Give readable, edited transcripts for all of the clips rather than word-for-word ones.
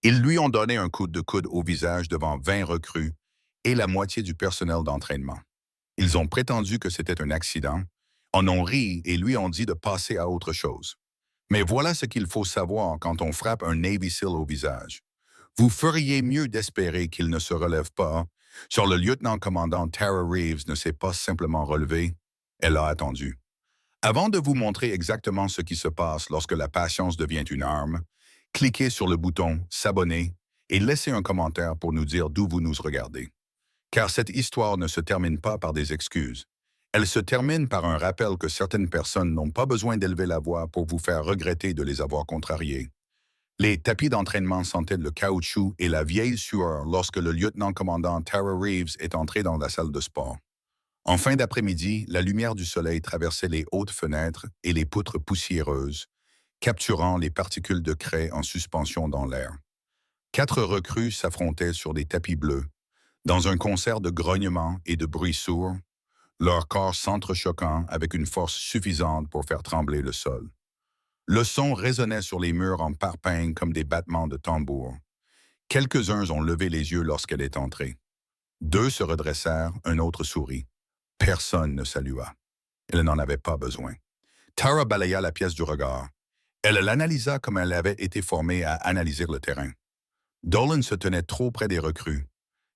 Ils lui ont donné un coup de coude au visage devant 20 recrues et la moitié du personnel d'entraînement. Ils ont prétendu que c'était un accident, en ont ri et lui ont dit de passer à autre chose. Mais voilà ce qu'il faut savoir quand on frappe un Navy SEAL au visage. Vous feriez mieux d'espérer qu'il ne se relève pas, car le lieutenant-commandant Tara Reeves ne s'est pas simplement relevé, elle a attendu. Avant de vous montrer exactement ce qui se passe lorsque la patience devient une arme, cliquez sur le bouton S'abonner et laissez un commentaire pour nous dire d'où vous nous regardez. Car cette histoire ne se termine pas par des excuses. Elle se termine par un rappel que certaines personnes n'ont pas besoin d'élever la voix pour vous faire regretter de les avoir contrariées. Les tapis d'entraînement sentaient le caoutchouc et la vieille sueur lorsque le lieutenant-commandant Tara Reeves est entré dans la salle de sport. En fin d'après-midi, la lumière du soleil traversait les hautes fenêtres et les poutres poussiéreuses, capturant les particules de craie en suspension dans l'air. 4 recrues s'affrontaient sur des tapis bleus, dans un concert de grognements et de bruits sourds, leurs corps s'entrechoquant avec une force suffisante pour faire trembler le sol. Le son résonnait sur les murs en parpaing comme des battements de tambour. Quelques-uns ont levé les yeux lorsqu'elle est entrée. 2 se redressèrent, un autre sourit. Personne ne salua. Elle n'en avait pas besoin. Tara balaya la pièce du regard. Elle l'analysa comme elle avait été formée à analyser le terrain. Dolan se tenait trop près des recrues.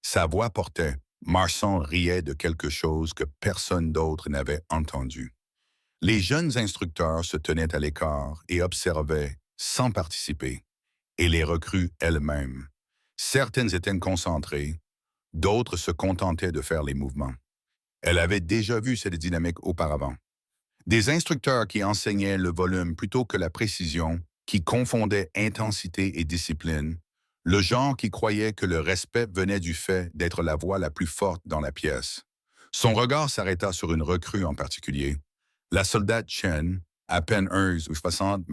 Sa voix portait. Marsan riait de quelque chose que personne d'autre n'avait entendu. Les jeunes instructeurs se tenaient à l'écart et observaient, sans participer, et les recrues elles-mêmes. Certaines étaient concentrées, d'autres se contentaient de faire les mouvements. Elle avait déjà vu cette dynamique auparavant. Des instructeurs qui enseignaient le volume plutôt que la précision, qui confondaient intensité et discipline, le genre qui croyait que le respect venait du fait d'être la voix la plus forte dans la pièce. Son regard s'arrêta sur une recrue en particulier, la soldate Chen, à peine 11 ou 60,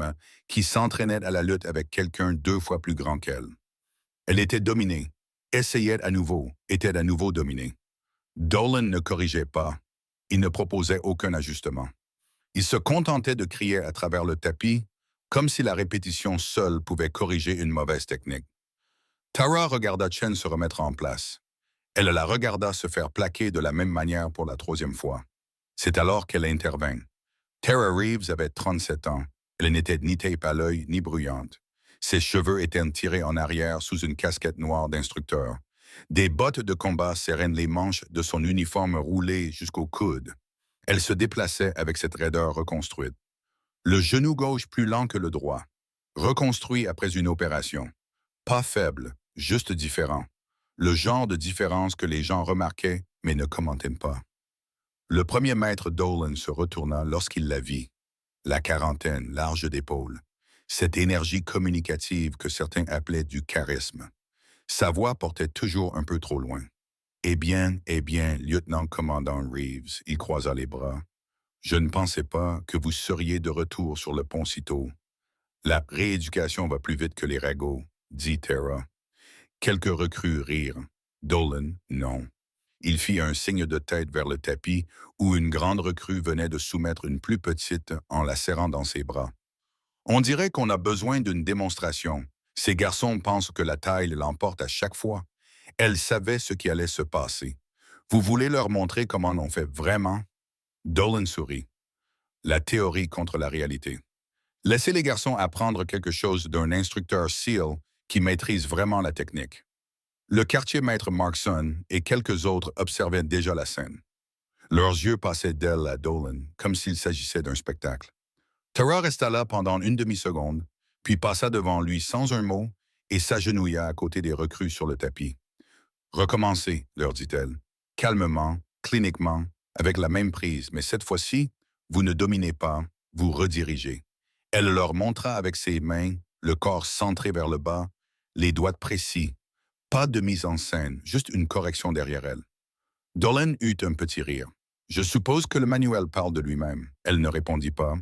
qui s'entraînait à la lutte avec quelqu'un 2 fois plus grand qu'elle. Elle était dominée, essayait à nouveau, était à nouveau dominée. Dolan ne corrigeait pas, il ne proposait aucun ajustement. Il se contentait de crier à travers le tapis, comme si la répétition seule pouvait corriger une mauvaise technique. Tara regarda Chen se remettre en place. Elle la regarda se faire plaquer de la même manière pour la 3e fois. C'est alors qu'elle intervint. Tara Reeves avait 37 ans. Elle n'était ni tape à l'œil ni bruyante. Ses cheveux étaient tirés en arrière sous une casquette noire d'instructeur. Des bottes de combat serraient les manches de son uniforme roulé jusqu'au coude. Elle se déplaçait avec cette raideur reconstruite. Le genou gauche plus lent que le droit. Reconstruit après une opération. Pas faible, juste différent. Le genre de différence que les gens remarquaient mais ne commentaient pas. Le premier maître Dolan se retourna lorsqu'il la vit. La quarantaine, large d'épaules. Cette énergie communicative que certains appelaient du charisme. Sa voix portait toujours un peu trop loin. Eh bien, lieutenant-commandant Reeves, il croisa les bras. Je ne pensais pas que vous seriez de retour sur le pont si tôt. La rééducation va plus vite que les ragots, dit Tara. Quelques recrues rirent. Dolan, non. Il fit un signe de tête vers le tapis où une grande recrue venait de soumettre une plus petite en la serrant dans ses bras. On dirait qu'on a besoin d'une démonstration. Ces garçons pensent que la taille l'emporte à chaque fois. Elle savait ce qui allait se passer. Vous voulez leur montrer comment on fait vraiment? Dolan sourit. La théorie contre la réalité. Laissez les garçons apprendre quelque chose d'un instructeur SEAL qui maîtrise vraiment la technique. Le quartier-maître Markson et quelques autres observaient déjà la scène. Leurs yeux passaient d'elle à Dolan, comme s'il s'agissait d'un spectacle. Tara resta là pendant une demi-seconde, puis passa devant lui sans un mot et s'agenouilla à côté des recrues sur le tapis. Recommencez, leur dit-elle, calmement, cliniquement, avec la même prise, mais cette fois-ci, vous ne dominez pas, vous redirigez. Elle leur montra avec ses mains, le corps centré vers le bas, les doigts précis. Pas de mise en scène, juste une correction derrière elle. Dolan eut un petit rire. Je suppose que le manuel parle de lui-même. Elle ne répondit pas.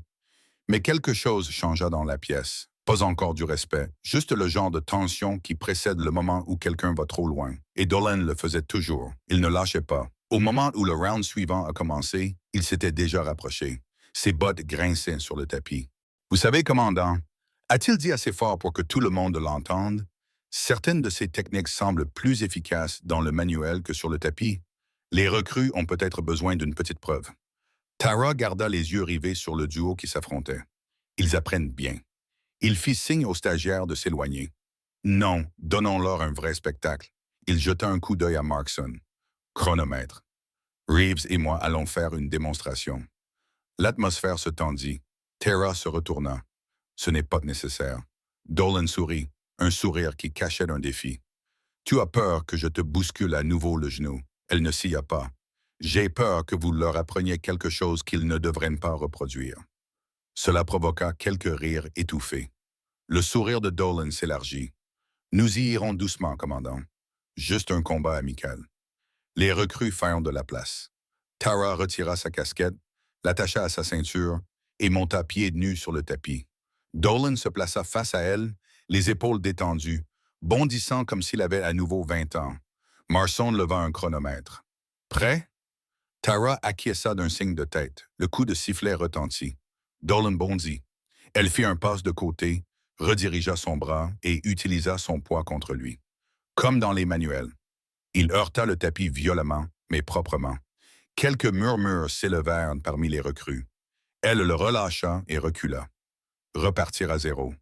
Mais quelque chose changea dans la pièce. Pas encore du respect, juste le genre de tension qui précède le moment où quelqu'un va trop loin. Et Dolan le faisait toujours. Il ne lâchait pas. Au moment où le round suivant a commencé, il s'était déjà rapproché. Ses bottes grinçaient sur le tapis. Vous savez, commandant, a-t-il dit assez fort pour que tout le monde l'entende? Certaines de ces techniques semblent plus efficaces dans le manuel que sur le tapis. Les recrues ont peut-être besoin d'une petite preuve. Tara garda les yeux rivés sur le duo qui s'affrontait. Ils apprennent bien. Il fit signe aux stagiaires de s'éloigner. Non, donnons-leur un vrai spectacle. Il jeta un coup d'œil à Markson. Chronomètre. Reeves et moi allons faire une démonstration. L'atmosphère se tendit. Tara se retourna. Ce n'est pas nécessaire. Dolan sourit, un sourire qui cachait un défi. Tu as peur que je te bouscule à nouveau le genou. Elle ne s'y a pas. J'ai peur que vous leur appreniez quelque chose qu'ils ne devraient pas reproduire. Cela provoqua quelques rires étouffés. Le sourire de Dolan s'élargit. Nous y irons doucement, commandant. Juste un combat amical. Les recrues firent de la place. Tara retira sa casquette, l'attacha à sa ceinture et monta pieds nus sur le tapis. Dolan se plaça face à elle, les épaules détendues, bondissant comme s'il avait à nouveau 20 ans. Marson leva un chronomètre. Prêt? Tara acquiesça d'un signe de tête. Le coup de sifflet retentit. Dolan bondit. Elle fit un pas de côté, redirigea son bras et utilisa son poids contre lui. Comme dans les manuels. Il heurta le tapis violemment, mais proprement. Quelques murmures s'élevèrent parmi les recrues. Elle le relâcha et recula. Repartir à zéro.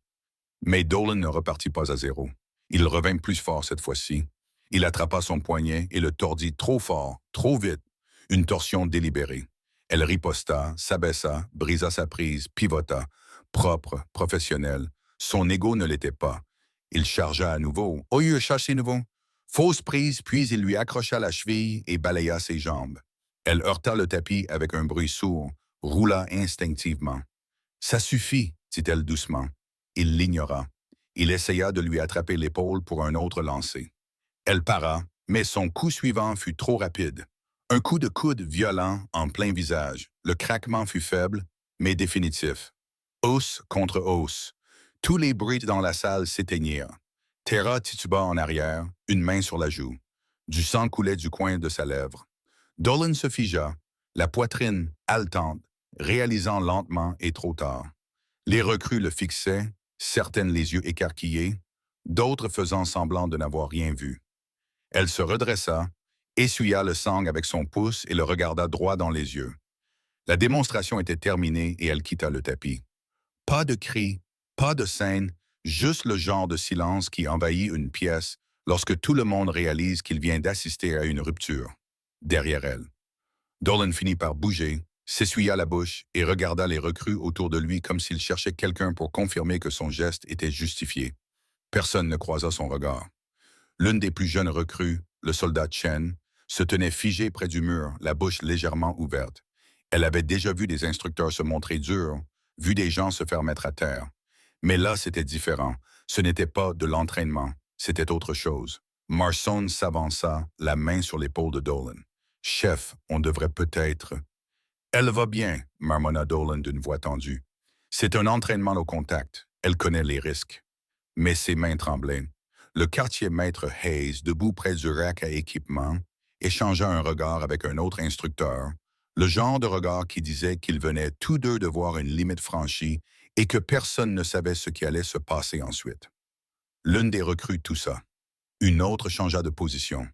Mais Dolan ne repartit pas à zéro. Il revint plus fort cette fois-ci. Il attrapa son poignet et le tordit trop fort, trop vite. Une torsion délibérée. Elle riposta, s'abaissa, brisa sa prise, pivota. Propre, professionnel. Son ego ne l'était pas. Il chargea à nouveau. Au lieu de chercher nouveau. Fausse prise, puis il lui accrocha la cheville et balaya ses jambes. Elle heurta le tapis avec un bruit sourd, roula instinctivement. Ça suffit, dit-elle doucement. Il l'ignora. Il essaya de lui attraper l'épaule pour un autre lancer. Elle para, mais son coup suivant fut trop rapide. Un coup de coude violent en plein visage. Le craquement fut faible, mais définitif. Os contre os. Tous les bruits dans la salle s'éteignirent. Tara tituba en arrière, une main sur la joue. Du sang coulait du coin de sa lèvre. Dolan se figea, la poitrine haletante, réalisant lentement et trop tard. Les recrues le fixaient, certaines les yeux écarquillés, d'autres faisant semblant de n'avoir rien vu. Elle se redressa, essuya le sang avec son pouce et le regarda droit dans les yeux. La démonstration était terminée et elle quitta le tapis. Pas de cris, pas de scène, juste le genre de silence qui envahit une pièce lorsque tout le monde réalise qu'il vient d'assister à une rupture. Derrière elle. Dolan finit par bouger, s'essuya la bouche et regarda les recrues autour de lui comme s'il cherchait quelqu'un pour confirmer que son geste était justifié. Personne ne croisa son regard. L'une des plus jeunes recrues, le soldat Chen, se tenait figée près du mur, la bouche légèrement ouverte. Elle avait déjà vu des instructeurs se montrer durs, vu des gens se faire mettre à terre. Mais là, c'était différent. Ce n'était pas de l'entraînement, c'était autre chose. Marson s'avança, la main sur l'épaule de Dolan. « Chef, on devrait peut-être… » « Elle va bien, » marmonna Dolan d'une voix tendue. « C'est un entraînement au contact. Elle connaît les risques. » Mais ses mains tremblaient. Le quartier-maître Hayes, debout près du rack à équipement, échangea un regard avec un autre instructeur, le genre de regard qui disait qu'ils venaient tous deux de voir une limite franchie et que personne ne savait ce qui allait se passer ensuite. L'une des recrues toussa. Une autre changea de position.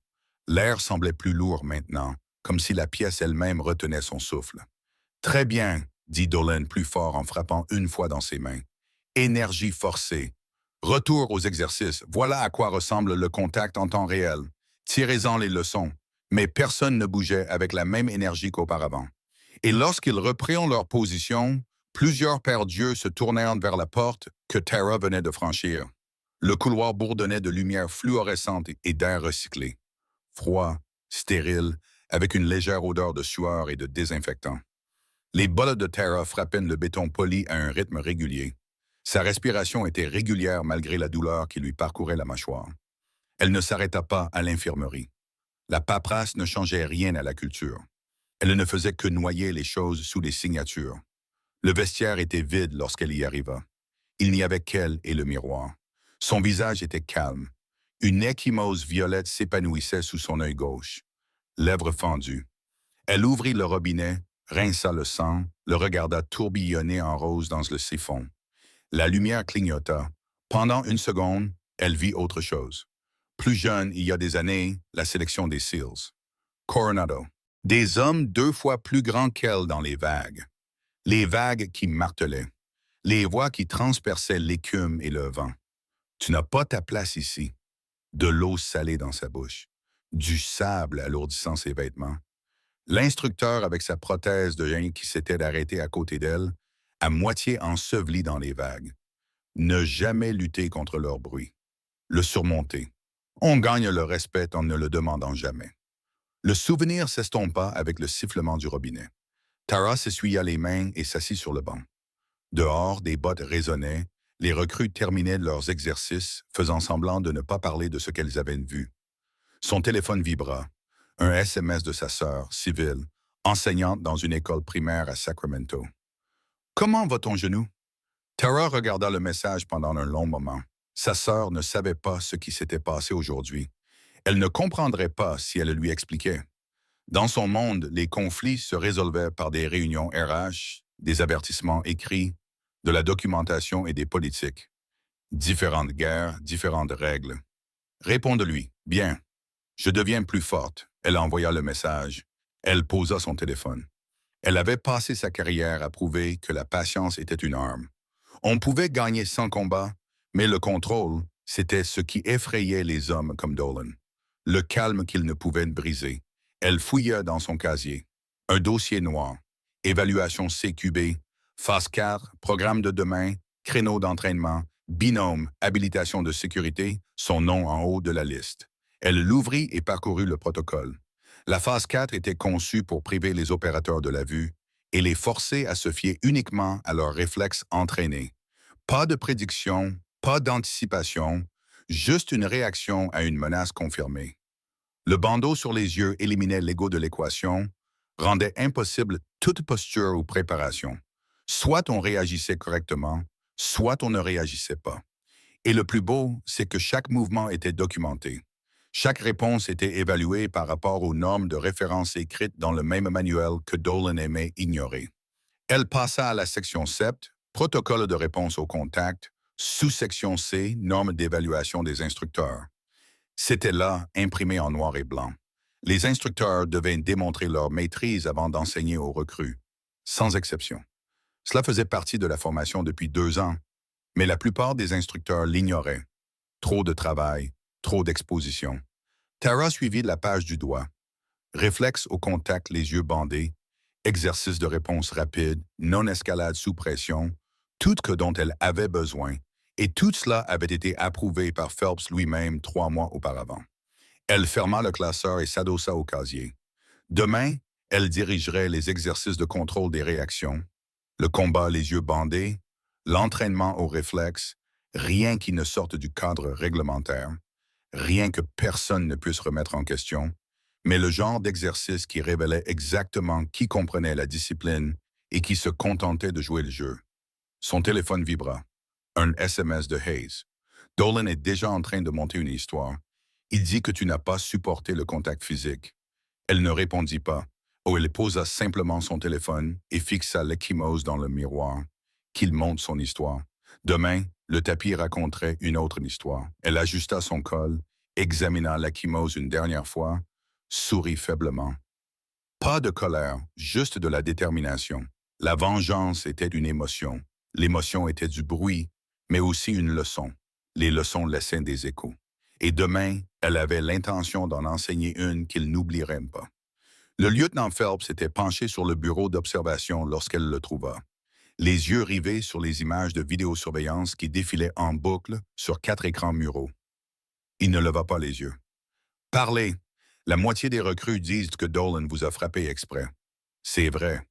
L'air semblait plus lourd maintenant, comme si la pièce elle-même retenait son souffle. « Très bien, » dit Dolan plus fort en frappant une fois dans ses mains. « Énergie forcée. Retour aux exercices, voilà à quoi ressemble le contact en temps réel. Tirez-en les leçons. » Mais personne ne bougeait avec la même énergie qu'auparavant. Et lorsqu'ils reprirent leur position, plusieurs paires d'yeux se tournèrent vers la porte que Tara venait de franchir. Le couloir bourdonnait de lumière fluorescente et d'air recyclé. Froid, stérile, avec une légère odeur de sueur et de désinfectant. Les bottes de Tara frappaient le béton poli à un rythme régulier. Sa respiration était régulière malgré la douleur qui lui parcourait la mâchoire. Elle ne s'arrêta pas à l'infirmerie. La paperasse ne changeait rien à la culture. Elle ne faisait que noyer les choses sous les signatures. Le vestiaire était vide lorsqu'elle y arriva. Il n'y avait qu'elle et le miroir. Son visage était calme. Une ecchymose violette s'épanouissait sous son œil gauche. Lèvres fendues. Elle ouvrit le robinet, rinça le sang, le regarda tourbillonner en rose dans le siphon. La lumière clignota. Pendant une seconde, Elle vit autre chose. Plus jeune, il y a des années, la sélection des SEALs. Coronado. Des hommes 2 fois plus grands qu'elle dans les vagues. Les vagues qui martelaient. Les voix qui transperçaient l'écume et le vent. Tu n'as pas ta place ici. De l'eau salée dans sa bouche. Du sable alourdissant ses vêtements. L'instructeur avec sa prothèse de rein qui s'était arrêté à côté d'elle, à moitié enseveli dans les vagues. Ne jamais lutter contre leur bruit. Le surmonter. On gagne le respect en ne le demandant jamais. Le souvenir s'estompa avec le sifflement du robinet. Tara s'essuya les mains et s'assit sur le banc. Dehors, des bottes résonnaient, les recrues terminaient leurs exercices, faisant semblant de ne pas parler de ce qu'elles avaient vu. Son téléphone vibra. Un SMS de sa sœur, civile, enseignante dans une école primaire à Sacramento. « Comment va ton genou? » Tara regarda le message pendant un long moment. Sa sœur ne savait pas ce qui s'était passé aujourd'hui. Elle ne comprendrait pas si elle lui expliquait. Dans son monde, les conflits se résolvaient par des réunions RH, des avertissements écrits, de la documentation et des politiques. Différentes guerres, différentes règles. Réponds-lui. Bien. Je deviens plus forte. Elle envoya le message. Elle posa son téléphone. Elle avait passé sa carrière à prouver que la patience était une arme. On pouvait gagner sans combat, mais le contrôle, c'était ce qui effrayait les hommes comme Dolan. Le calme qu'il ne pouvait briser. Elle fouilla dans son casier. Un dossier noir. Évaluation CQB. Phase 4, programme de demain, créneau d'entraînement, binôme, habilitation de sécurité, son nom en haut de la liste. Elle l'ouvrit et parcourut le protocole. La phase 4 était conçue pour priver les opérateurs de la vue et les forcer à se fier uniquement à leurs réflexes entraînés. Pas de prédiction, pas d'anticipation, juste une réaction à une menace confirmée. Le bandeau sur les yeux éliminait l'ego de l'équation, rendait impossible toute posture ou préparation. Soit on réagissait correctement, soit on ne réagissait pas. Et le plus beau, c'est que chaque mouvement était documenté. Chaque réponse était évaluée par rapport aux normes de référence écrites dans le même manuel que Dolan aimait ignorer. Elle passa à la section 7, protocole de réponse au contact, sous-section C, normes d'évaluation des instructeurs. C'était là, imprimé en noir et blanc. Les instructeurs devaient démontrer leur maîtrise avant d'enseigner aux recrues, sans exception. Cela faisait partie de la formation depuis 2 ans, mais la plupart des instructeurs l'ignoraient. Trop de travail, trop d'exposition. Tara suivit la page du doigt. Réflexe au contact, les yeux bandés, exercice de réponse rapide, non-escalade sous pression, tout ce dont elle avait besoin, et tout cela avait été approuvé par Phelps lui-même 3 mois auparavant. Elle ferma le classeur et s'adossa au casier. Demain, elle dirigerait les exercices de contrôle des réactions, le combat les yeux bandés, l'entraînement au réflexe, rien qui ne sorte du cadre réglementaire, rien que personne ne puisse remettre en question, mais le genre d'exercice qui révélait exactement qui comprenait la discipline et qui se contentait de jouer le jeu. Son téléphone vibra. Un SMS de Hayes. Dolan est déjà en train de monter une histoire. Il dit que tu n'as pas supporté le contact physique. Elle ne répondit pas. Elle posa simplement son téléphone et fixa l'ecchymose dans le miroir. Qu'il monte son histoire. Demain, le tapis raconterait une autre histoire. Elle ajusta son col, examina l'ecchymose une dernière fois, sourit faiblement. Pas de colère, juste de la détermination. La vengeance était une émotion. L'émotion était du bruit, mais aussi une leçon. Les leçons laissaient des échos. Et demain, elle avait l'intention d'en enseigner une qu'il n'oublierait pas. Le lieutenant Phelps était penché sur le bureau d'observation lorsqu'elle le trouva. Les yeux rivés sur les images de vidéosurveillance qui défilaient en boucle sur 4 écrans muraux. Il ne leva pas les yeux. « Parlez. La moitié des recrues disent que Dolan vous a frappé exprès. » « C'est vrai. »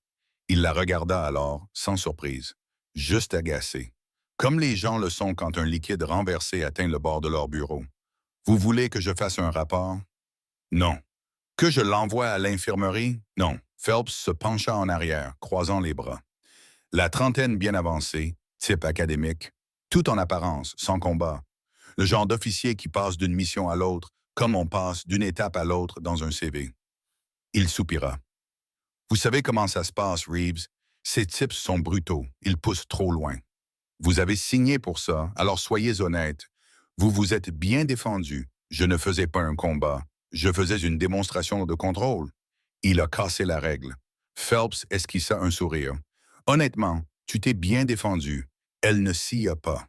Il la regarda alors, sans surprise, juste agacé, comme les gens le sont quand un liquide renversé atteint le bord de leur bureau. « Vous voulez que je fasse un rapport? »« Non. »« Que je l'envoie à l'infirmerie? » »« Non. » Phelps se pencha en arrière, croisant les bras. La trentaine bien avancée, type académique, tout en apparence, sans combat. Le genre d'officier qui passe d'une mission à l'autre, comme on passe d'une étape à l'autre dans un CV. Il soupira. « Vous savez comment ça se passe, Reeves? Ces types sont brutaux, ils poussent trop loin. Vous avez signé pour ça, alors soyez honnête. Vous vous êtes bien défendu. Je ne faisais pas un combat. Je faisais une démonstration de contrôle. Il a cassé la règle. Phelps esquissa un sourire. Honnêtement, tu t'es bien défendu. Elle ne s'y a pas.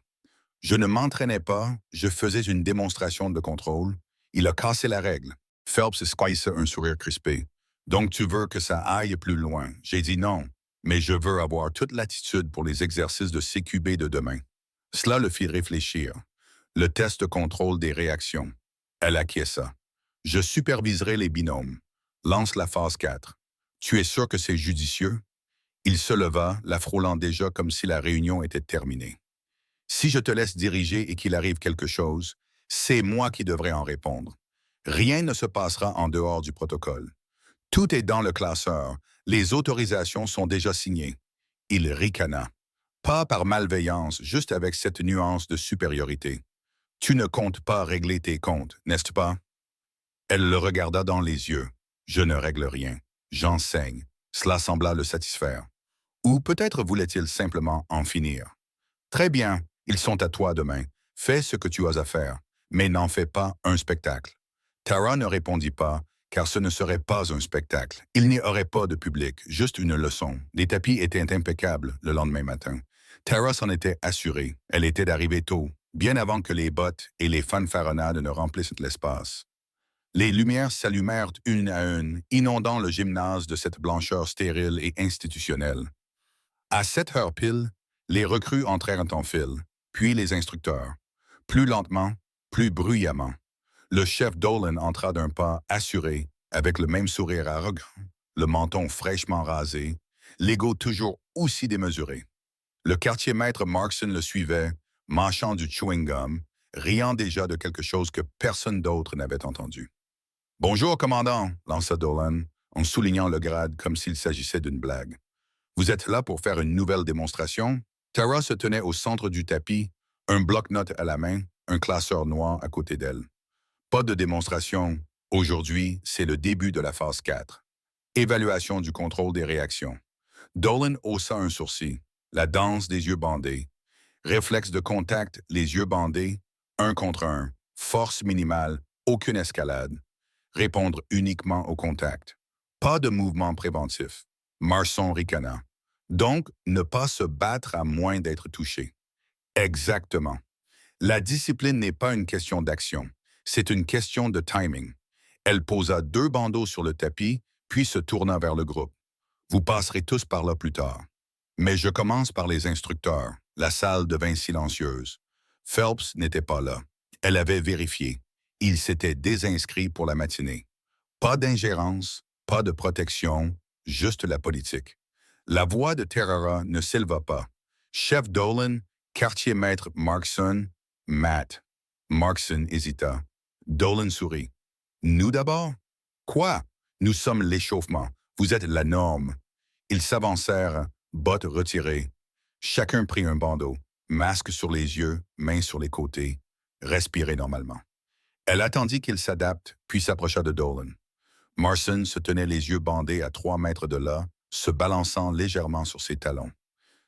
Je ne m'entraînais pas, je faisais une démonstration de contrôle. Il a cassé la règle. Phelps esquissa un sourire crispé. Donc tu veux que ça aille plus loin. J'ai dit non, mais je veux avoir toute l'attitude pour les exercices de CQB de demain. Cela le fit réfléchir. Le test de contrôle des réactions. Elle acquiesça. Je superviserai les binômes. Lance la phase 4. Tu es sûr que c'est judicieux? Il se leva, la frôlant déjà comme si la réunion était terminée. Si je te laisse diriger et qu'il arrive quelque chose, c'est moi qui devrais en répondre. Rien ne se passera en dehors du protocole. Tout est dans le classeur. Les autorisations sont déjà signées. Il ricana. Pas par malveillance, juste avec cette nuance de supériorité. Tu ne comptes pas régler tes comptes, n'est-ce pas? Elle le regarda dans les yeux. Je ne règle rien. J'enseigne. Cela sembla le satisfaire. Ou peut-être voulait-il simplement en finir. Très bien, ils sont à toi demain. Fais ce que tu as à faire, mais n'en fais pas un spectacle. Tara ne répondit pas, car ce ne serait pas un spectacle. Il n'y aurait pas de public, juste une leçon. Les tapis étaient impeccables le lendemain matin. Tara s'en était assurée. Elle était arrivée tôt, bien avant que les bottes et les fanfaronnades ne remplissent l'espace. Les lumières s'allumèrent une à une, inondant le gymnase de cette blancheur stérile et institutionnelle. À 7 heures pile, les recrues entrèrent en file, puis les instructeurs. Plus lentement, plus bruyamment. Le chef Dolan entra d'un pas assuré, avec le même sourire arrogant, le menton fraîchement rasé, l'ego toujours aussi démesuré. Le quartier-maître Markson le suivait, mâchant du chewing-gum, riant déjà de quelque chose que personne d'autre n'avait entendu. « Bonjour, commandant », lança Dolan, en soulignant le grade comme s'il s'agissait d'une blague. « Vous êtes là pour faire une nouvelle démonstration? » Tara se tenait au centre du tapis, un bloc-notes à la main, un classeur noir à côté d'elle. Pas de démonstration. Aujourd'hui, c'est le début de la phase 4. Évaluation du contrôle des réactions. Dolan haussa un sourcil. La danse des yeux bandés. Réflexe de contact, les yeux bandés, 1 contre 1. Force minimale, aucune escalade. Répondre uniquement au contact. Pas de mouvement préventif. Marson ricana. Donc, ne pas se battre à moins d'être touché. Exactement. La discipline n'est pas une question d'action, c'est une question de timing. Elle posa 2 bandeaux sur le tapis, puis se tourna vers le groupe. Vous passerez tous par là plus tard. Mais je commence par les instructeurs. La salle devint silencieuse. Phelps n'était pas là. Elle avait vérifié. Il s'était désinscrit pour la matinée. Pas d'ingérence, pas de protection, juste la politique. La voix de Terrara ne s'éleva pas. Chef Dolan, quartier-maître Markson, Matt. Markson hésita. Dolan sourit. Nous d'abord? Quoi? Nous sommes l'échauffement. Vous êtes la norme. Ils s'avancèrent, bottes retirées. Chacun prit un bandeau, masque sur les yeux, mains sur les côtés, respirait normalement. Elle attendit qu'il s'adapte, puis s'approcha de Dolan. Marson se tenait les yeux bandés à 3 mètres de là, se balançant légèrement sur ses talons.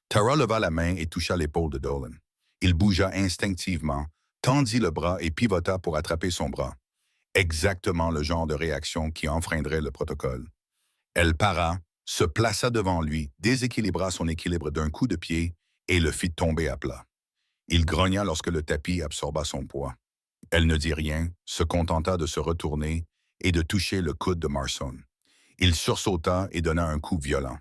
Tara leva la main et toucha l'épaule de Dolan. Il bougea instinctivement, tendit le bras et pivota pour attraper son bras. Exactement le genre de réaction qui enfreindrait le protocole. Elle para, se plaça devant lui, déséquilibra son équilibre d'un coup de pied et le fit tomber à plat. Il grogna lorsque le tapis absorba son poids. Elle ne dit rien, se contenta de se retourner et de toucher le coude de Marson. Il sursauta et donna un coup violent.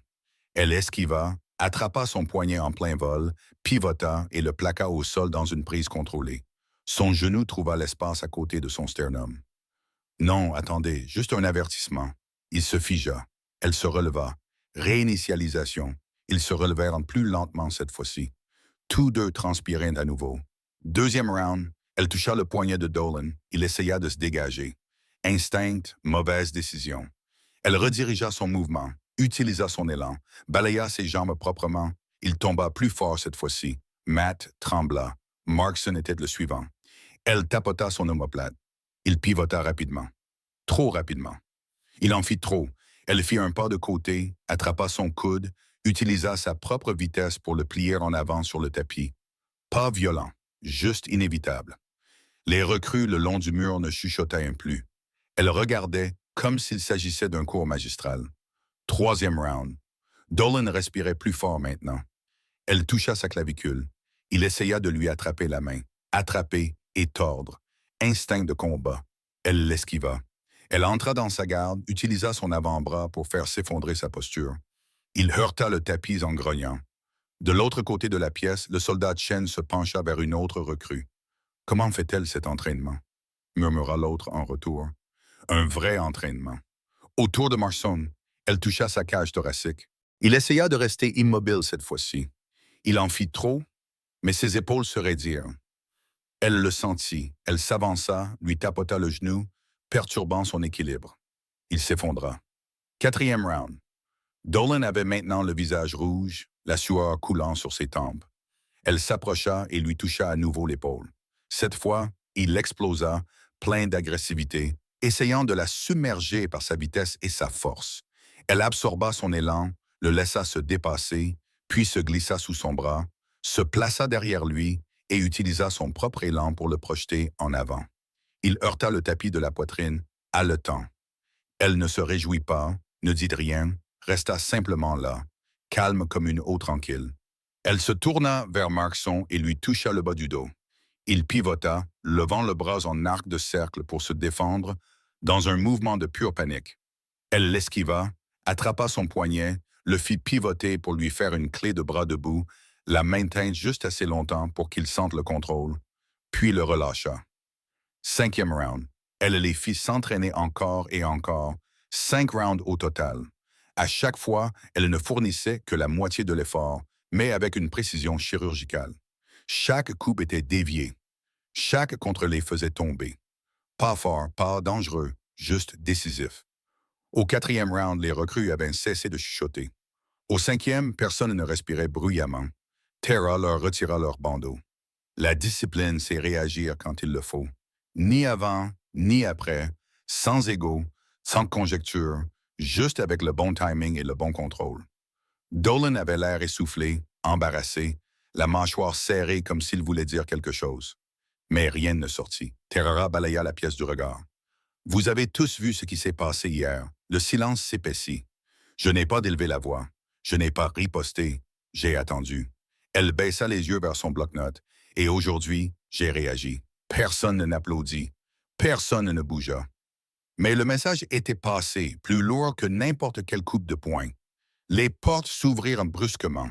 Elle esquiva, attrapa son poignet en plein vol, pivota et le plaqua au sol dans une prise contrôlée. Son genou trouva l'espace à côté de son sternum. Non, attendez, juste un avertissement. Il se figea. Elle se releva. Réinitialisation. Ils se relevèrent plus lentement cette fois-ci. Tous 2 transpiraient à nouveau. Deuxième round, elle toucha le poignet de Dolan. Il essaya de se dégager. Instinct, mauvaise décision. Elle redirigea son mouvement, utilisa son élan, balaya ses jambes proprement. Il tomba plus fort cette fois-ci. Matt trembla. Markson était le suivant. Elle tapota son omoplate. Il pivota rapidement. Trop rapidement. Il en fit trop. Elle fit un pas de côté, attrapa son coude, utilisa sa propre vitesse pour le plier en avant sur le tapis. Pas violent, juste inévitable. Les recrues le long du mur ne chuchotaient plus. Elles regardaient comme s'il s'agissait d'un cours magistral. Troisième round. Dolan respirait plus fort maintenant. Elle toucha sa clavicule. Il essaya de lui attraper la main. Attraper et tordre. Instinct de combat. Elle l'esquiva. Elle entra dans sa garde, utilisa son avant-bras pour faire s'effondrer sa posture. Il heurta le tapis en grognant. De l'autre côté de la pièce, le soldat Chen se pencha vers une autre recrue. « Comment fait-elle cet entraînement ?» murmura l'autre en retour. « Un vrai entraînement. » Autour de Marson, elle toucha sa cage thoracique. Il essaya de rester immobile cette fois-ci. Il en fit trop, mais ses épaules se raidirent. Elle le sentit. Elle s'avança, lui tapota le genou, perturbant son équilibre. Il s'effondra. Quatrième round. Dolan avait maintenant le visage rouge, la sueur coulant sur ses tempes. Elle s'approcha et lui toucha à nouveau l'épaule. Cette fois, il explosa, plein d'agressivité, essayant de la submerger par sa vitesse et sa force. Elle absorba son élan, le laissa se dépasser, puis se glissa sous son bras, se plaça derrière lui et utilisa son propre élan pour le projeter en avant. Il heurta le tapis de la poitrine, haletant. Elle ne se réjouit pas, ne dit rien, resta simplement là, calme comme une eau tranquille. Elle se tourna vers Markson et lui toucha le bas du dos. Il pivota, levant le bras en arc de cercle pour se défendre, dans un mouvement de pure panique. Elle l'esquiva, attrapa son poignet, le fit pivoter pour lui faire une clé de bras debout, la maintint juste assez longtemps pour qu'il sente le contrôle, puis le relâcha. Cinquième round. Elle les fit s'entraîner encore et encore, 5 rounds au total. À chaque fois, elle ne fournissait que la moitié de l'effort, mais avec une précision chirurgicale. Chaque coup était dévié. Chaque contre les faisait tomber. Pas fort, pas dangereux, juste décisif. Au quatrième round, les recrues avaient cessé de chuchoter. Au cinquième, personne ne respirait bruyamment. Tara leur retira leur bandeau. La discipline, c'est réagir quand il le faut. Ni avant, ni après, sans ego, sans conjecture, juste avec le bon timing et le bon contrôle. Dolan avait l'air essoufflé, embarrassé, la mâchoire serrée comme s'il voulait dire quelque chose. Mais rien ne sortit. Terrara balaya la pièce du regard. « Vous avez tous vu ce qui s'est passé hier. Le silence s'épaissit. Je n'ai pas d'élever la voix. Je n'ai pas riposté. J'ai attendu. » Elle baissa les yeux vers son bloc-notes. « Et aujourd'hui, j'ai réagi. Personne n'applaudit. Personne ne bougea. » Mais le message était passé, plus lourd que n'importe quelle coupe de poing. Les portes s'ouvrirent brusquement.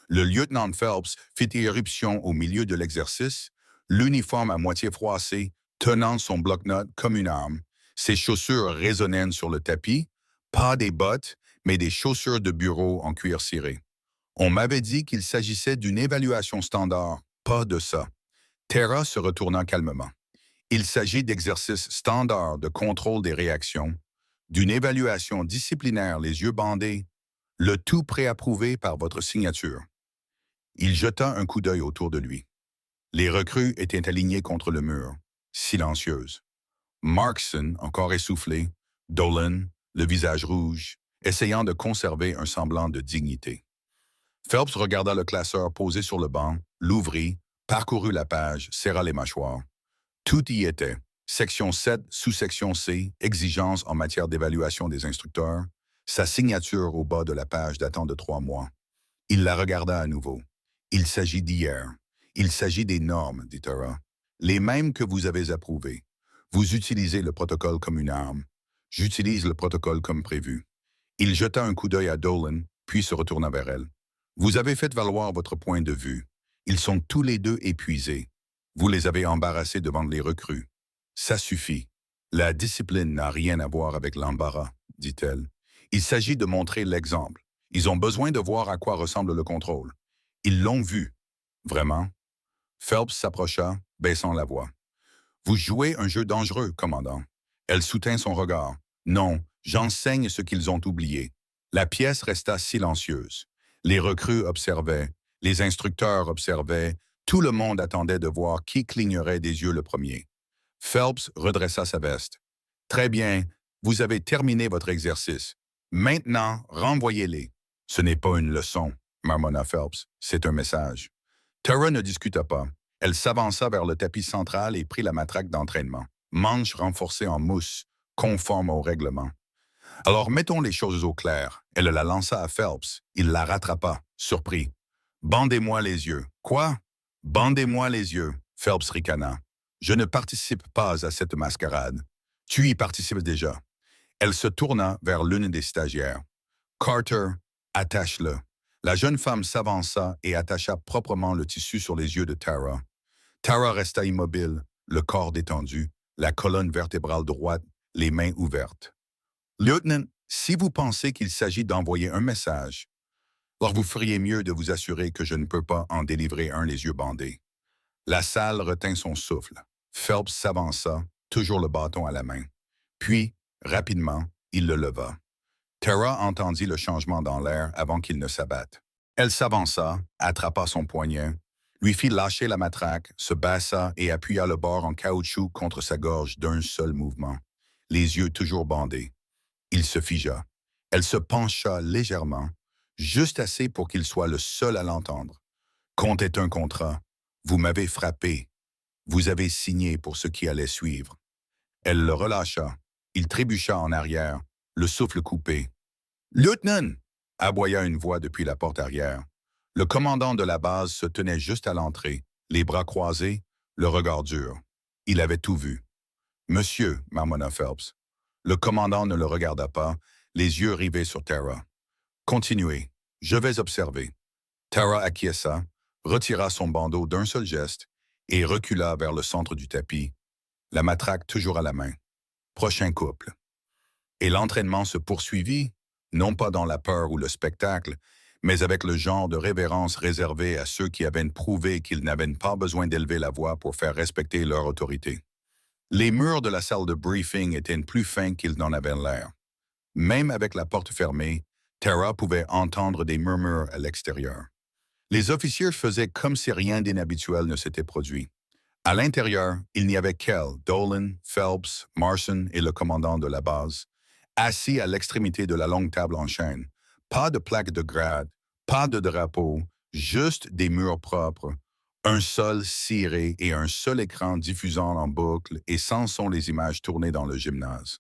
Le lieutenant Phelps fit irruption au milieu de l'exercice, l'uniforme à moitié froissé, tenant son bloc-notes comme une arme. Ses chaussures résonnèrent sur le tapis, pas des bottes, mais des chaussures de bureau en cuir ciré. On m'avait dit qu'il s'agissait d'une évaluation standard, pas de ça. Tara se retourna calmement. Il s'agit d'exercices standards de contrôle des réactions, d'une évaluation disciplinaire les yeux bandés, le tout préapprouvé par votre signature. Il jeta un coup d'œil autour de lui. Les recrues étaient alignées contre le mur, silencieuses. Markson, encore essoufflé, Dolan, le visage rouge, essayant de conserver un semblant de dignité. Phelps regarda le classeur posé sur le banc, l'ouvrit, parcourut la page, serra les mâchoires. Tout y était. Section 7, sous-section C, exigences en matière d'évaluation des instructeurs, sa signature au bas de la page datant de 3 mois. Il la regarda à nouveau. Il s'agit d'hier. Il s'agit des normes, dit Tara. Les mêmes que vous avez approuvées. Vous utilisez le protocole comme une arme. J'utilise le protocole comme prévu. Il jeta un coup d'œil à Dolan, puis se retourna vers elle. Vous avez fait valoir votre point de vue. Ils sont tous les deux épuisés. Vous les avez embarrassés devant les recrues. Ça suffit. La discipline n'a rien à voir avec l'embarras, dit-elle. Il s'agit de montrer l'exemple. Ils ont besoin de voir à quoi ressemble le contrôle. Ils l'ont vu. Vraiment? Phelps s'approcha, baissant la voix. Vous jouez un jeu dangereux, commandant. Elle soutint son regard. Non, j'enseigne ce qu'ils ont oublié. La pièce resta silencieuse. Les recrues observaient, les instructeurs observaient, tout le monde attendait de voir qui clignerait des yeux le premier. Phelps redressa sa veste. Très bien, vous avez terminé votre exercice. Maintenant, renvoyez-les. Ce n'est pas une leçon, marmonna Phelps. C'est un message. Tara ne discuta pas. Elle s'avança vers le tapis central et prit la matraque d'entraînement, manche renforcée en mousse, conforme au règlement. Alors mettons les choses au clair. Elle la lança à Phelps. Il la rattrapa, surpris. Bandez-moi les yeux. Quoi? Bandez-moi les yeux, Phelps ricana. Je ne participe pas à cette mascarade. Tu y participes déjà. Elle se tourna vers l'une des stagiaires. Carter, attache-le. La jeune femme s'avança et attacha proprement le tissu sur les yeux de Tara. Tara resta immobile, le corps détendu, la colonne vertébrale droite, les mains ouvertes. Lieutenant, si vous pensez qu'il s'agit d'envoyer un message, alors vous feriez mieux de vous assurer que je ne peux pas en délivrer un les yeux bandés. La salle retint son souffle. Phelps s'avança, toujours le bâton à la main. Puis, rapidement, il le leva. Tara entendit le changement dans l'air avant qu'il ne s'abatte. Elle s'avança, attrapa son poignet, lui fit lâcher la matraque, se bassa et appuya le bord en caoutchouc contre sa gorge d'un seul mouvement, les yeux toujours bandés. Il se figea. Elle se pencha légèrement, juste assez pour qu'il soit le seul à l'entendre. Compte est un contrat. Vous m'avez frappé. Vous avez signé pour ce qui allait suivre. Elle le relâcha. Il trébucha en arrière, le souffle coupé. Lieutenant! Aboya une voix depuis la porte arrière. Le commandant de la base se tenait juste à l'entrée, les bras croisés, le regard dur. Il avait tout vu. Monsieur, marmonna Phelps. Le commandant ne le regarda pas, les yeux rivés sur Tara. Continuez, je vais observer. Tara acquiesça, retira son bandeau d'un seul geste et recula vers le centre du tapis, la matraque toujours à la main. Prochain couple. Et l'entraînement se poursuivit, non pas dans la peur ou le spectacle, mais avec le genre de révérence réservé à ceux qui avaient prouvé qu'ils n'avaient pas besoin d'élever la voix pour faire respecter leur autorité. Les murs de la salle de briefing étaient plus fins qu'ils n'en avaient l'air. Même avec la porte fermée, Tara pouvait entendre des murmures à l'extérieur. Les officiers faisaient comme si rien d'inhabituel ne s'était produit. À l'intérieur, il n'y avait qu'elle, Dolan, Phelps, Marson et le commandant de la base, assis à l'extrémité de la longue table en chaîne. Pas de plaque de grade, pas de drapeau, juste des murs propres, un sol ciré et un seul écran diffusant en boucle et sans son les images tournées dans le gymnase.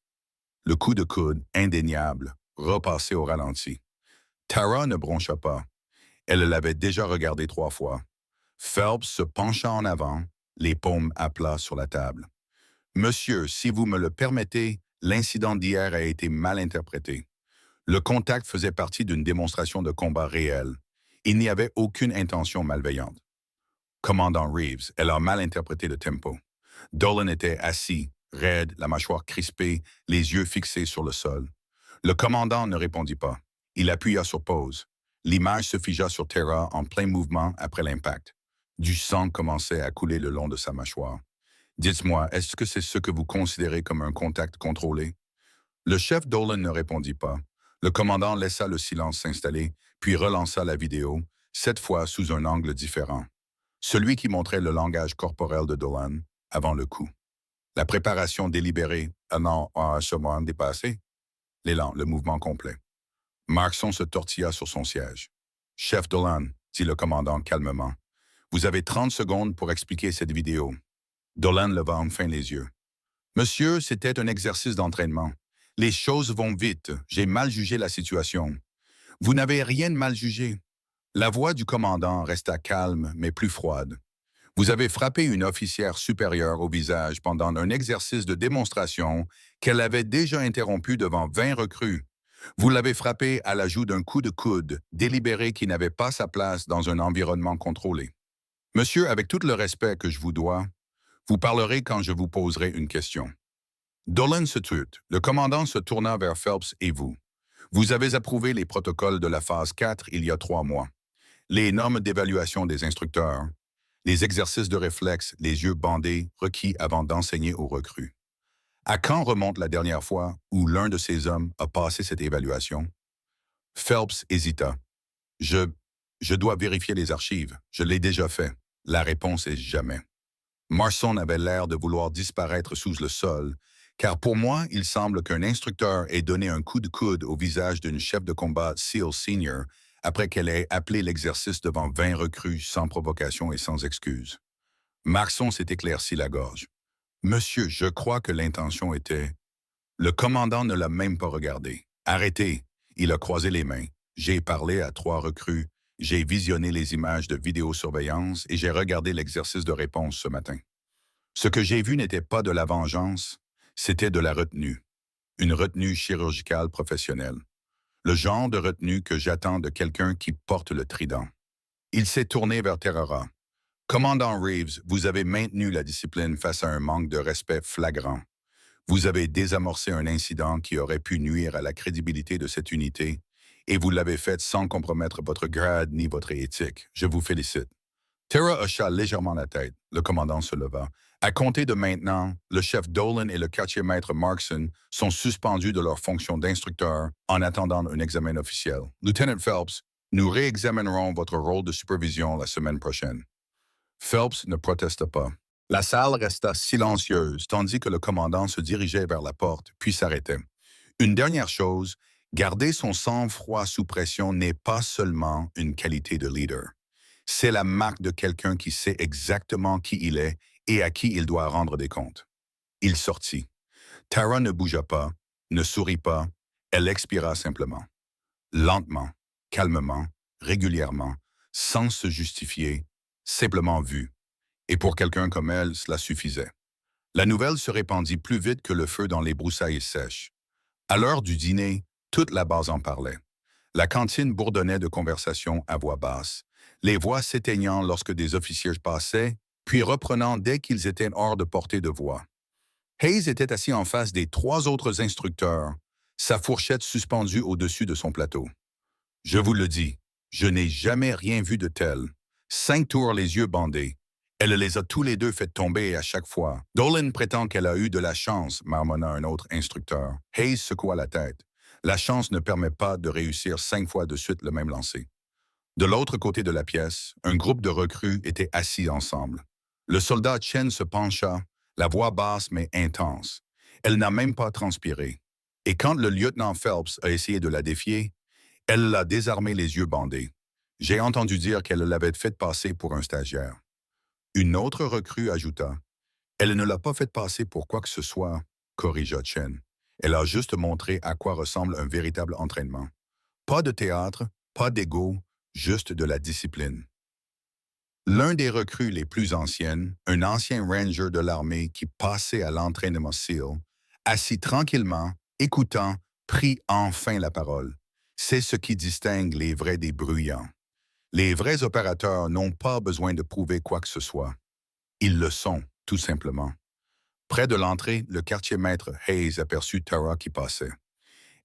Le coup de coude, indéniable, repassé au ralenti. Tara ne broncha pas. Elle l'avait déjà regardé 3 fois. Phelps se pencha en avant, les paumes à plat sur la table. Monsieur, si vous me le permettez, l'incident d'hier a été mal interprété. Le contact faisait partie d'une démonstration de combat réel. Il n'y avait aucune intention malveillante. Commandant Reeves, elle a mal interprété le tempo. Dolan était assis, raide, la mâchoire crispée, les yeux fixés sur le sol. Le commandant ne répondit pas. Il appuya sur pause. L'image se figea sur Tara en plein mouvement après l'impact. Du sang commençait à couler le long de sa mâchoire. Dites-moi, est-ce que c'est ce que vous considérez comme un contact contrôlé? Le chef Dolan ne répondit pas. Le commandant laissa le silence s'installer, puis relança la vidéo, cette fois sous un angle différent. Celui qui montrait le langage corporel de Dolan avant le coup. La préparation délibérée, allant à un moment dépassé. L'élan, le mouvement complet. Markson se tortilla sur son siège. « Chef Dolan, dit le commandant calmement, vous avez 30 secondes pour expliquer cette vidéo. » Dolan leva enfin les yeux. « Monsieur, c'était un exercice d'entraînement. Les choses vont vite. J'ai mal jugé la situation. » « Vous n'avez rien de mal jugé. » La voix du commandant resta calme, mais plus froide. « Vous avez frappé une officière supérieure au visage pendant un exercice de démonstration qu'elle avait déjà interrompu devant 20 recrues. Vous l'avez frappée à la joue d'un coup de coude, délibéré qui n'avait pas sa place dans un environnement contrôlé. Monsieur, avec tout le respect que je vous dois, vous parlerez quand je vous poserai une question. » Dolan se tut. Le commandant se tourna vers Phelps et vous. Vous avez approuvé les protocoles de la phase 4 il y a 3 mois. Les normes d'évaluation des instructeurs, les exercices de réflexe, les yeux bandés requis avant d'enseigner aux recrues. À quand remonte la dernière fois où l'un de ces hommes a passé cette évaluation? Phelps hésita. Je dois vérifier les archives. Je l'ai déjà fait. La réponse est jamais. Marson avait l'air de vouloir disparaître sous le sol, car pour moi, il semble qu'un instructeur ait donné un coup de coude au visage d'une chef de combat SEAL Senior après qu'elle ait appelé l'exercice devant 20 recrues sans provocation et sans excuse. Marson s'est éclairci la gorge. Monsieur, je crois que l'intention était... Le commandant ne l'a même pas regardé. Arrêtez. Il a croisé les mains. J'ai parlé à 3 recrues. J'ai visionné les images de vidéosurveillance et j'ai regardé l'exercice de réponse ce matin. Ce que j'ai vu n'était pas de la vengeance, c'était de la retenue. Une retenue chirurgicale professionnelle. Le genre de retenue que j'attends de quelqu'un qui porte le trident. Il s'est tourné vers Terrara. Commandant Reeves, vous avez maintenu la discipline face à un manque de respect flagrant. Vous avez désamorcé un incident qui aurait pu nuire à la crédibilité de cette unité et vous l'avez fait sans compromettre votre grade ni votre éthique. Je vous félicite. Terra hocha légèrement la tête. Le commandant se leva. À compter de maintenant, le chef Dolan et le quartier-maître Markson sont suspendus de leur fonction d'instructeur en attendant un examen officiel. Lieutenant Phelps, nous réexaminerons votre rôle de supervision la semaine prochaine. Phelps ne protesta pas. La salle resta silencieuse, tandis que le commandant se dirigeait vers la porte, puis s'arrêtait. Une dernière chose, garder son sang-froid sous pression n'est pas seulement une qualité de leader. C'est la marque de quelqu'un qui sait exactement qui il est et à qui il doit rendre des comptes. Il sortit. Tara ne bougea pas, ne sourit pas, elle expira simplement. Lentement, calmement, régulièrement, sans se justifier, simplement vue. Et pour quelqu'un comme elle, cela suffisait. La nouvelle se répandit plus vite que le feu dans les broussailles sèches. À l'heure du dîner, toute la base en parlait. La cantine bourdonnait de conversations à voix basse, les voix s'éteignant lorsque des officiers passaient, puis reprenant dès qu'ils étaient hors de portée de voix. Hayes était assis en face des 3 autres instructeurs, sa fourchette suspendue au-dessus de son plateau. Je vous le dis, je n'ai jamais rien vu de tel. 5 tours les yeux bandés. Elle les a tous les 2 fait tomber à chaque fois. Dolan prétend qu'elle a eu de la chance, marmonna un autre instructeur. Hayes secoua la tête. La chance ne permet pas de réussir 5 fois de suite le même lancer. De l'autre côté de la pièce, un groupe de recrues était assis ensemble. Le soldat Chen se pencha, la voix basse mais intense. Elle n'a même pas transpiré. Et quand le lieutenant Phelps a essayé de la défier, elle l'a désarmé les yeux bandés. J'ai entendu dire qu'elle l'avait fait passer pour un stagiaire. Une autre recrue ajouta. Elle ne l'a pas fait passer pour quoi que ce soit, corrigea Chen. Elle a juste montré à quoi ressemble un véritable entraînement. Pas de théâtre, pas d'ego, juste de la discipline. L'un des recrues les plus anciennes, un ancien ranger de l'armée qui passait à l'entraînement SEAL, assis tranquillement, écoutant, prit enfin la parole. C'est ce qui distingue les vrais des bruyants. Les vrais opérateurs n'ont pas besoin de prouver quoi que ce soit. Ils le sont, tout simplement. Près de l'entrée, le quartier-maître Hayes aperçut Tara qui passait.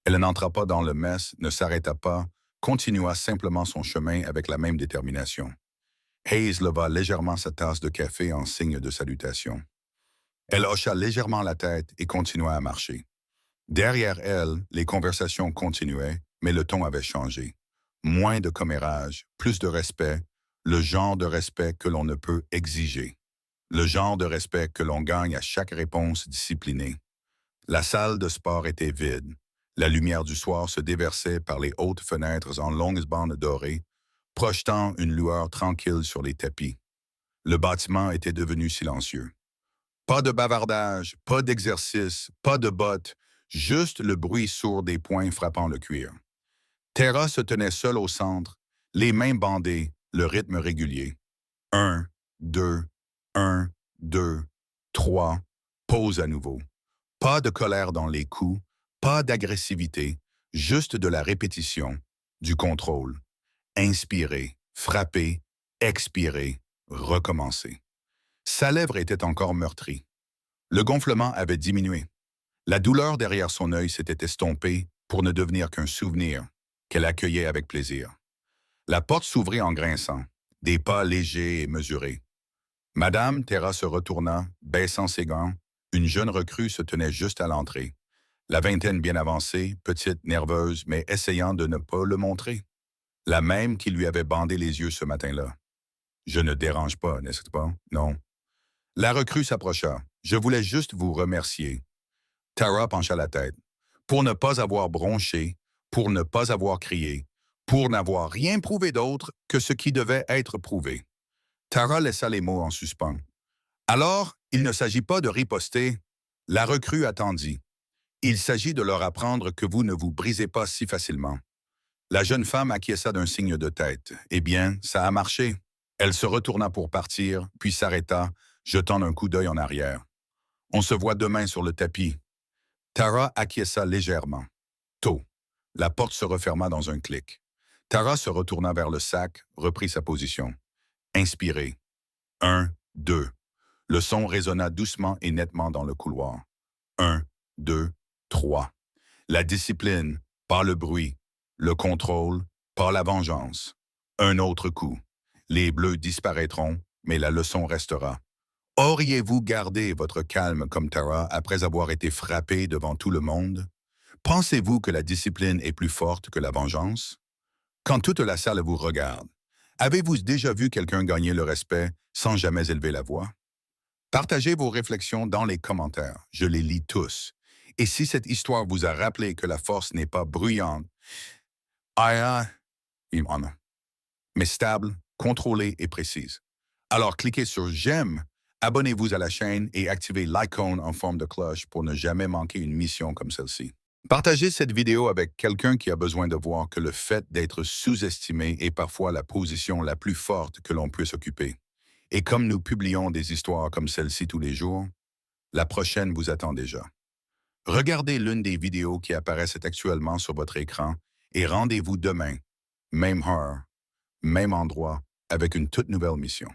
Elle n'entra pas dans le mess, ne s'arrêta pas, continua simplement son chemin avec la même détermination. Hayes leva légèrement sa tasse de café en signe de salutation. Elle hocha légèrement la tête et continua à marcher. Derrière elle, les conversations continuaient, mais le ton avait changé. Moins de commérage, plus de respect, le genre de respect que l'on ne peut exiger. Le genre de respect que l'on gagne à chaque réponse disciplinée. La salle de sport était vide. La lumière du soir se déversait par les hautes fenêtres en longues bandes dorées, projetant une lueur tranquille sur les tapis. Le bâtiment était devenu silencieux. Pas de bavardage, pas d'exercice, pas de bottes, juste le bruit sourd des poings frappant le cuir. Terra se tenait seule au centre, les mains bandées, le rythme régulier. 1, 2, 1, 2, 3, pause à nouveau. Pas de colère dans les coups, pas d'agressivité, juste de la répétition, du contrôle. Inspirer, frapper, expirer, recommencer. Sa lèvre était encore meurtrie. Le gonflement avait diminué. La douleur derrière son œil s'était estompée pour ne devenir qu'un souvenir qu'elle accueillait avec plaisir. La porte s'ouvrit en grinçant, des pas légers et mesurés. Madame Terra se retourna, baissant ses gants. Une jeune recrue se tenait juste à l'entrée. La vingtaine bien avancée, petite, nerveuse, mais essayant de ne pas le montrer. La même qui lui avait bandé les yeux ce matin-là. « Je ne dérange pas, n'est-ce pas? Non. » La recrue s'approcha. « Je voulais juste vous remercier. » Tara pencha la tête. Pour ne pas avoir bronché, pour ne pas avoir crié, pour n'avoir rien prouvé d'autre que ce qui devait être prouvé. Tara laissa les mots en suspens. Alors, il ne s'agit pas de riposter. La recrue attendit. Il s'agit de leur apprendre que vous ne vous brisez pas si facilement. La jeune femme acquiesça d'un signe de tête. Eh bien, ça a marché. Elle se retourna pour partir, puis s'arrêta, jetant un coup d'œil en arrière. On se voit demain sur le tapis. Tara acquiesça légèrement. Tôt. La porte se referma dans un clic. Tara se retourna vers le sac, reprit sa position. Inspirez. 1, 2. Le son résonna doucement et nettement dans le couloir. 1, 2, 3. La discipline, pas le bruit. Le contrôle, pas la vengeance. Un autre coup. Les bleus disparaîtront, mais la leçon restera. Auriez-vous gardé votre calme comme Tara après avoir été frappé devant tout le monde? Pensez-vous que la discipline est plus forte que la vengeance? Quand toute la salle vous regarde, avez-vous déjà vu quelqu'un gagner le respect sans jamais élever la voix? Partagez vos réflexions dans les commentaires. Je les lis tous. Et si cette histoire vous a rappelé que la force n'est pas bruyante, ah, mais stable, contrôlée et précise. Alors cliquez sur j'aime, abonnez-vous à la chaîne et activez l'icône en forme de cloche pour ne jamais manquer une mission comme celle-ci. Partagez cette vidéo avec quelqu'un qui a besoin de voir que le fait d'être sous-estimé est parfois la position la plus forte que l'on puisse occuper. Et comme nous publions des histoires comme celle-ci tous les jours, la prochaine vous attend déjà. Regardez l'une des vidéos qui apparaissent actuellement sur votre écran et rendez-vous demain, même heure, même endroit, avec une toute nouvelle mission.